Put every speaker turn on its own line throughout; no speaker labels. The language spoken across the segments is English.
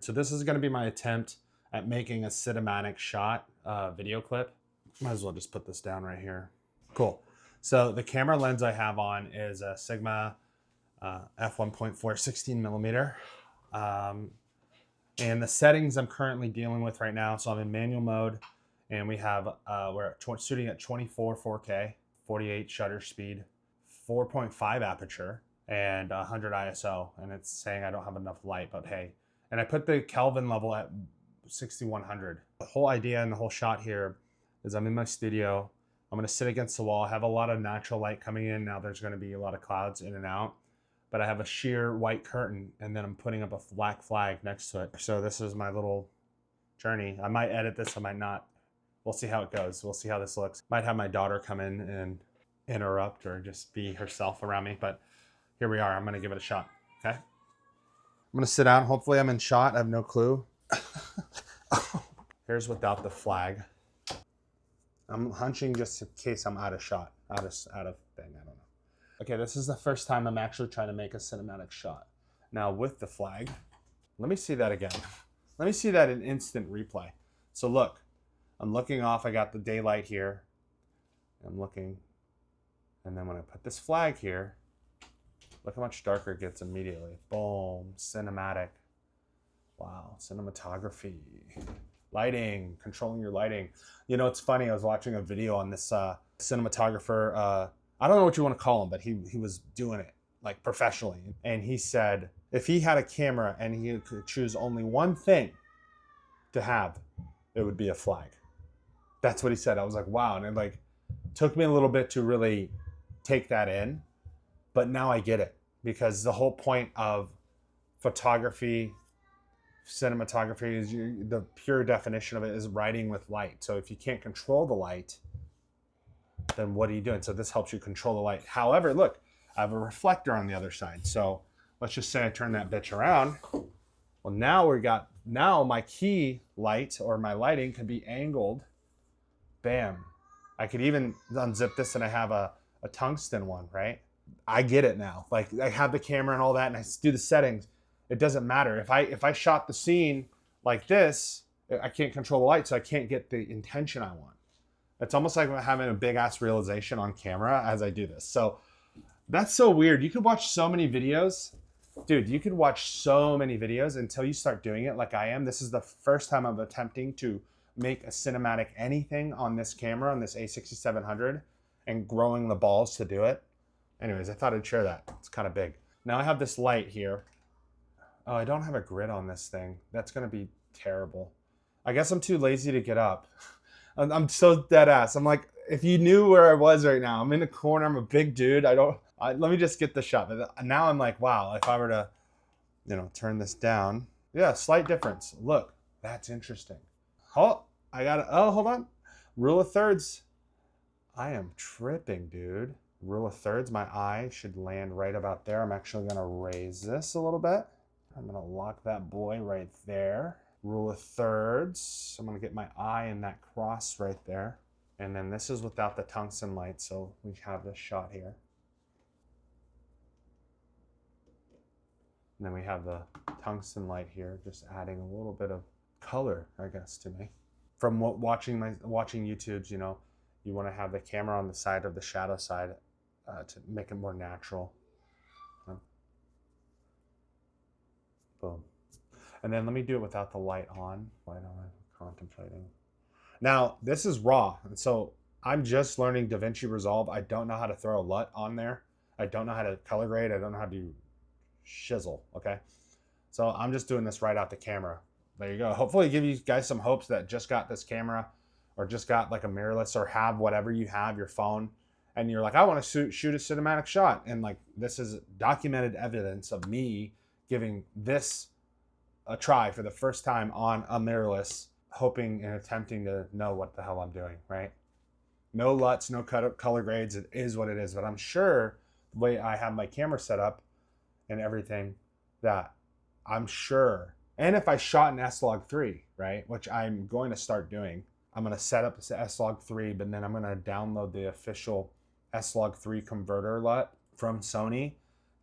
So this is gonna be my attempt at making a cinematic shot video clip. Might as well just put this down right here. Cool. So the camera lens I have on is a Sigma f1.4 16 millimeter. And the settings I'm currently dealing with right now, so I'm in manual mode, and we have, we're shooting at 24 4K, 48 shutter speed, 4.5 aperture, and 100 ISO, and it's saying I don't have enough light, but hey. And I put the Kelvin level at 6100. The whole idea and the whole shot here is I'm in my studio. I'm gonna sit against the wall. I have a lot of natural light coming in. Now there's gonna be a lot of clouds in and out, but I have a sheer white curtain, and then I'm putting up a black flag next to it. So this is my little journey. I might edit this, I might not. We'll see how it goes. We'll see how this looks. Might have my daughter come in and interrupt or just be herself around me, but here we are. I'm gonna give it a shot, okay? I'm gonna sit down. Hopefully I'm in shot. I have no clue. Here's without the flag. I'm hunching just in case I'm out of shot, out of thing, I don't know. Okay, this is the first time I'm actually trying to make a cinematic shot. Now with the flag, let me see that again. Let me see that in instant replay. So look, I'm looking off, I got the daylight here. I'm looking, and then when I put this flag here, look how much darker it gets immediately. Boom, cinematic. Wow, cinematography. Lighting, controlling your lighting. You know, it's funny, I was watching a video on this cinematographer, I don't know what you want to call him, but he was doing it like professionally. And he said, if he had a camera and he could choose only one thing to have, it would be a flag. That's what he said. I was like, wow. And it like took me a little bit to really take that in, but now I get it, because the whole point of photography, cinematography is the pure definition of it is writing with light. So if you can't control the light, then what are you doing? So this helps you control the light. However, look, I have a reflector on the other side. So let's just say I turn that bitch around. Well, now my key light or my lighting can be angled. Bam. I could even unzip this and I have a tungsten one, right? I get it now. Like I have the camera and all that and I do the settings. It doesn't matter. If I shot the scene like this, I can't control the light, so I can't get the intention I want. It's almost like I'm having a big ass realization on camera as I do this. So that's so weird. You could watch so many videos. Dude, you could watch so many videos until you start doing it like I am. This is the first time I'm attempting to make a cinematic anything on this camera, on this a6700, and growing the balls to do it. Anyways, I thought I'd share that. It's kind of big. Now I have this light here. Oh, I don't have a grid on this thing. That's gonna be terrible. I guess I'm too lazy to get up. I'm so dead ass. I'm like, if you knew where I was right now, I'm in the corner, I'm a big dude. Let me just get the shot. But now I'm like, wow, if I were to, turn this down. Yeah, slight difference. Look, that's interesting. Oh, hold on. Rule of thirds. I am tripping, dude. Rule of thirds, my eye should land right about there. I'm actually gonna raise this a little bit. I'm gonna lock that boy right there. Rule of thirds. I'm gonna get my eye in that cross right there. And then this is without the tungsten light, so we have this shot here. And then we have the tungsten light here, just adding a little bit of color, I guess, to me. From watching YouTube's, you wanna have the camera on the side of the shadow side to make it more natural. Boom. And then let me do it without the light on. Contemplating. Now, this is raw. And so I'm just learning DaVinci Resolve. I don't know how to throw a LUT on there. I don't know how to color grade. I don't know how to do shizzle, okay? So I'm just doing this right out the camera. There you go. Hopefully give you guys some hopes that just got this camera or just got like a mirrorless or have whatever you have, your phone, and you're like, I want to shoot a cinematic shot. And like, this is documented evidence of me giving this a try for the first time on a mirrorless, hoping and attempting to know what the hell I'm doing, right? No LUTs, no color grades, it is what it is. But I'm sure the way I have my camera set up and everything, that I'm sure, and if I shot an S-Log3, right, which I'm going to start doing, I'm going to set up this S-Log3, but then I'm going to download the official S-Log3 converter LUT from Sony,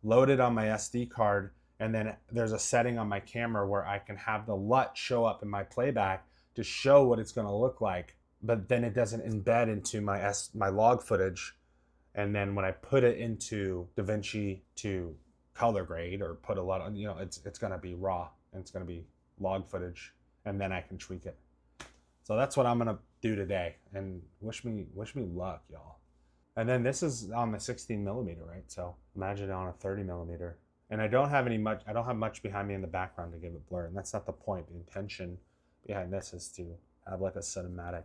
load it on my SD card, And then there's a setting on my camera where I can have the LUT show up in my playback to show what it's going to look like, but then it doesn't embed into my log footage. And then when I put it into DaVinci to color grade or put a lot on, it's going to be raw and it's going to be log footage, and then I can tweak it. So that's what I'm going to do today, and wish me luck, y'all. And then this is on the 16mm, right? So imagine it on a 30mm. And I don't have much behind me in the background to give it blur, and that's not the point. The intention behind this is to have like a cinematic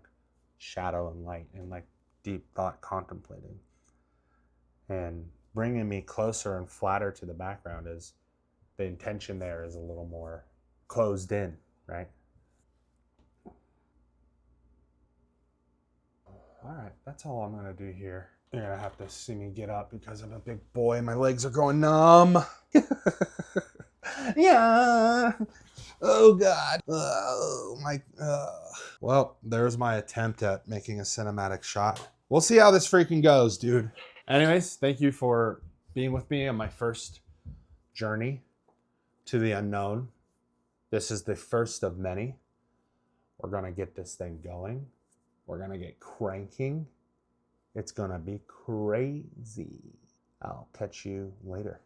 shadow and light and like deep thought contemplating. And bringing me closer and flatter to the background is the intention there is a little more closed in, right? All right, that's all I'm gonna do here. You're gonna have to see me get up because I'm a big boy and my legs are going numb. Yeah. Oh God. Oh my. Well, there's my attempt at making a cinematic shot. We'll see how this freaking goes, dude. Anyways, thank you for being with me on my first journey to the unknown. This is the first of many. We're gonna get this thing going. We're gonna get cranking. It's gonna be crazy. I'll catch you later.